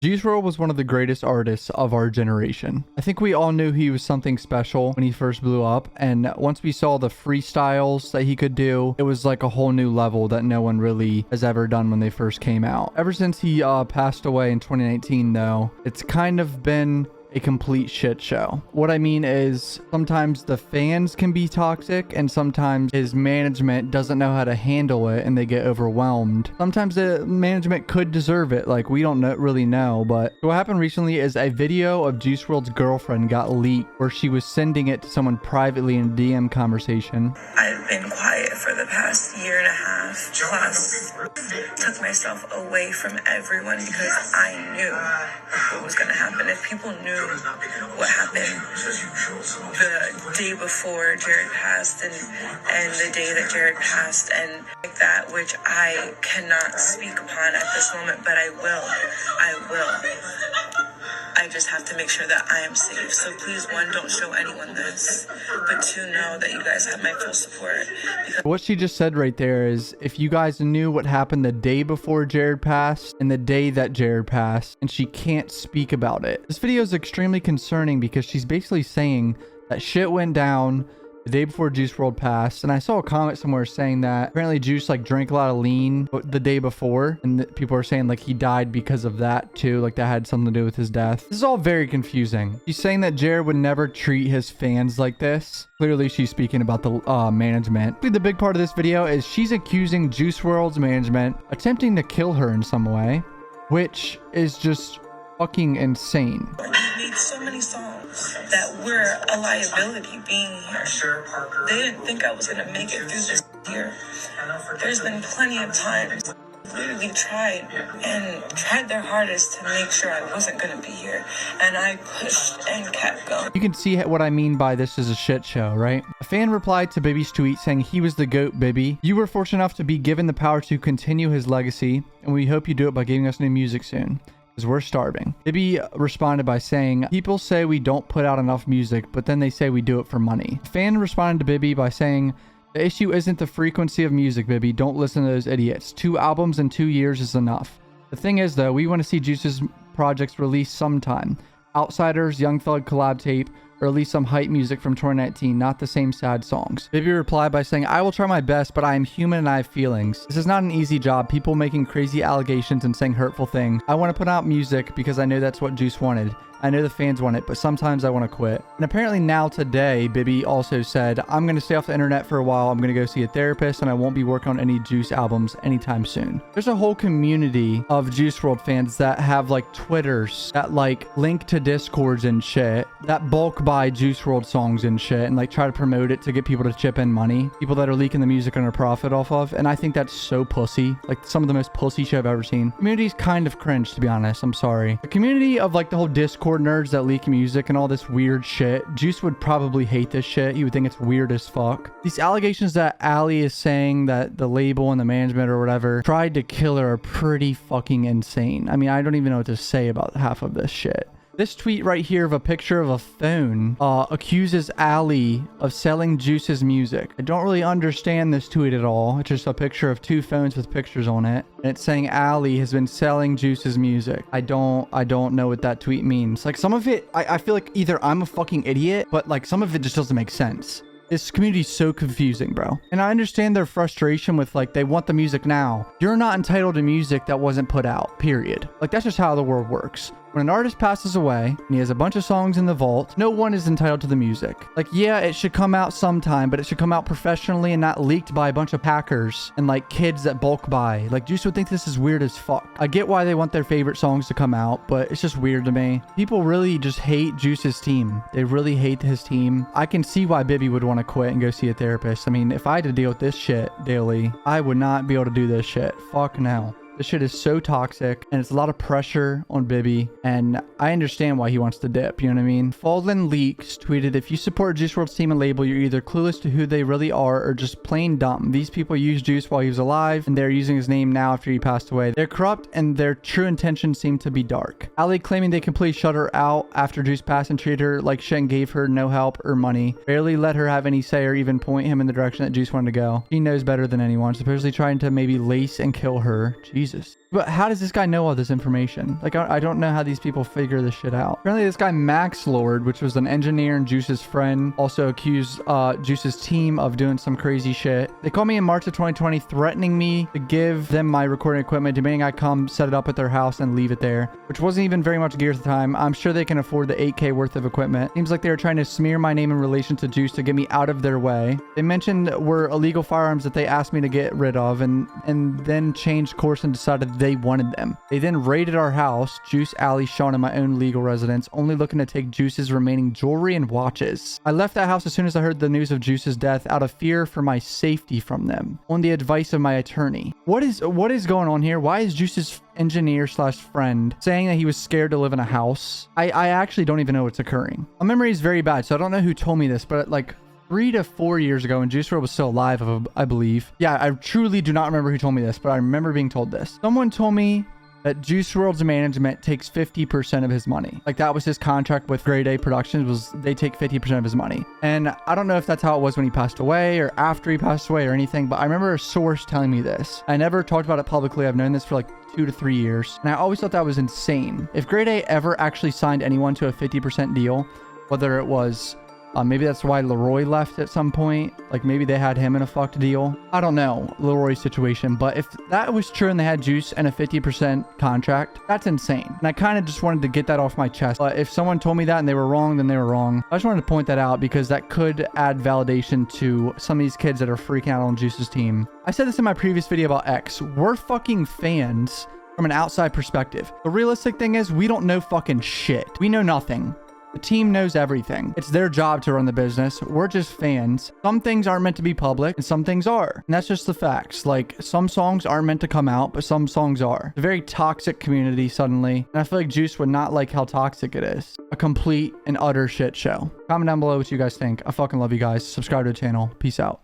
Juice WRLD was one of the greatest artists of our generation. I think we all knew he was something special when he first blew up, and once we saw the freestyles that he could do, it was like a whole new level that no one really has ever done when they first came out. Ever since he passed away in 2019 though, it's kind of been a complete shit show. What I mean is sometimes the fans can be toxic and sometimes his management doesn't know how to handle it and they get overwhelmed. Sometimes the management could deserve it, like we don't really know. But what happened recently is a video of Juice WRLD's girlfriend got leaked where she was sending it to someone privately in a DM conversation. I've been quiet for the past year and a half plus, took myself away from everyone because I knew what was going to happen. If people knew what happened the day before Jared passed and the day that Jared passed and like that, which I cannot speak upon at this moment, but I will. I just have to make sure that I am safe. So please, one, don't show anyone this, but two, know that you guys have my full support. What she just said right there is, if you guys knew what happened the day before Jared passed and the day that Jared passed, and she can't speak about it. This video is extremely concerning because she's basically saying that shit went down the day before Juice WRLD passed, and I saw a comment somewhere saying that apparently Juice like drank a lot of lean the day before, and people are saying like he died because of that too, like that had something to do with his death. This is all very confusing. She's saying that Jared would never treat his fans like this. Clearly she's speaking about the management. The big part of this video is she's accusing Juice WRLD's management attempting to kill her in some way, which is just fucking insane. He made so many songs that were a liability being here. They didn't think I was going to make it through this year. There's been plenty of times literally tried their hardest to make sure I wasn't going to be here, and I pushed and kept going. You can see what I mean by this is a shit show, right? A fan replied to Bibby's tweet saying he was the GOAT, Bibby. You were fortunate enough to be given the power to continue his legacy, and we hope you do it by giving us new music soon. We're starving. Bibby responded by saying, people say we don't put out enough music, but then they say we do it for money. A fan responded to Bibby by saying, the issue isn't the frequency of music, Bibby. Don't listen to those idiots. 2 albums in 2 years is enough. The thing is though, we want to see Juice's projects released sometime. Outsiders, Young Thug collab tape, or at least some hype music from 2019, not the same sad songs. Bibby replied by saying, I will try my best, but I am human and I have feelings. This is not an easy job. People making crazy allegations and saying hurtful things. I want to put out music because I know that's what Juice wanted. I know the fans want it, but sometimes I want to quit. And apparently now today, Bibby also said, I'm going to stay off the internet for a while. I'm going to go see a therapist and I won't be working on any Juice albums anytime soon. There's a whole community of Juice WRLD fans that have like Twitters that like link to Discords and shit, that bulk buy Juice WRLD songs and shit and like try to promote it to get people to chip in money. People that are leaking the music and a profit off of. And I think that's so pussy. Like some of the most pussy shit I've ever seen. Community's kind of cringe, to be honest. I'm sorry. The community of like the whole Discord nerds that leak music and all this weird shit. Juice would probably hate this shit. He would think it's weird as fuck. These allegations that Ali is saying that the label and the management or whatever tried to kill her are pretty fucking insane. I mean, I don't even know what to say about half of this shit. This tweet right here of a picture of a phone accuses Ali of selling Juice's music. I don't really understand this tweet at all. It's just a picture of 2 phones with pictures on it. And it's saying Ali has been selling Juice's music. I don't know what that tweet means. Like some of it, I feel like either I'm a fucking idiot, but like some of it just doesn't make sense. This community is so confusing, bro. And I understand their frustration with like, they want the music now. You're not entitled to music that wasn't put out, period. Like that's just how the world works. When an artist passes away and he has a bunch of songs in the vault, no one is entitled to the music. Like, yeah, it should come out sometime, but it should come out professionally and not leaked by a bunch of hackers and like kids that bulk buy. Like Juice would think this is weird as fuck. I get why they want their favorite songs to come out, but it's just weird to me. People really just hate Juice's team. They really hate his team. I can see why Bibby would want to quit and go see a therapist. I mean, if I had to deal with this shit daily, I would not be able to do this shit. Fuck no. This shit is so toxic and it's a lot of pressure on Bibby, and I understand why he wants to dip, you know what I mean? Fallen Leaks tweeted, if you support Juice WRLD's team and label, you're either clueless to who they really are or just plain dumb. These people used Juice while he was alive and they're using his name now after he passed away. They're corrupt and their true intentions seem to be dark. Ali claiming they completely shut her out after Juice passed and treated her like shit and gave her no help or money. Barely let her have any say or even point him in the direction that Juice wanted to go. She knows better than anyone, supposedly trying to maybe lace and kill her. Jesus. But how does this guy know all this information? Like, I don't know how these people figure this shit out. Apparently, this guy Max Lord, which was an engineer and Juice's friend, also accused Juice's team of doing some crazy shit. They called me in March of 2020, threatening me to give them my recording equipment, demanding I come set it up at their house and leave it there, which wasn't even very much gear at the time. I'm sure they can afford the 8K worth of equipment. Seems like they were trying to smear my name in relation to Juice to get me out of their way. They mentioned were illegal firearms that they asked me to get rid of, and then changed course and decided they wanted them. They then raided our house, Juice, Ali, Sean, and my own legal residence, only looking to take Juice's remaining jewelry and watches. I left that house as soon as I heard the news of Juice's death out of fear for my safety from them, on the advice of my attorney. What is going on here? Why is Juice's engineer slash friend saying that he was scared to live in a house? I actually don't even know what's occurring. My memory is very bad, so I don't know who told me this, but like 3 to 4 years ago when Juice WRLD was still alive, I believe. Yeah, I truly do not remember who told me this, but I remember being told this. Someone told me that Juice WRLD's management takes 50% of his money. Like, that was his contract with Grade A Productions, was they take 50% of his money. And I don't know if that's how it was when he passed away or after he passed away or anything, but I remember a source telling me this. I never talked about it publicly. I've known this for like 2 to 3 years, and I always thought that was insane. If Grade A ever actually signed anyone to a 50% deal, whether it was maybe that's why Leroy left at some point. Like, maybe they had him in a fucked deal. I don't know Leroy's situation, but if that was true and they had Juice and a 50% contract, that's insane. And I kind of just wanted to get that off my chest. But if someone told me that and they were wrong, then they were wrong. I just wanted to point that out because that could add validation to some of these kids that are freaking out on Juice's team. I said this in my previous video about X. We're fucking fans from an outside perspective. The realistic thing is we don't know fucking shit. We know nothing. The team knows everything. It's their job to run the business. We're just fans. Some things aren't meant to be public and some things are. And that's just the facts. Like, some songs aren't meant to come out, but some songs are. It's a very toxic community suddenly. And I feel like Juice would not like how toxic it is. A complete and utter shit show. Comment down below what you guys think. I fucking love you guys. Subscribe to the channel. Peace out.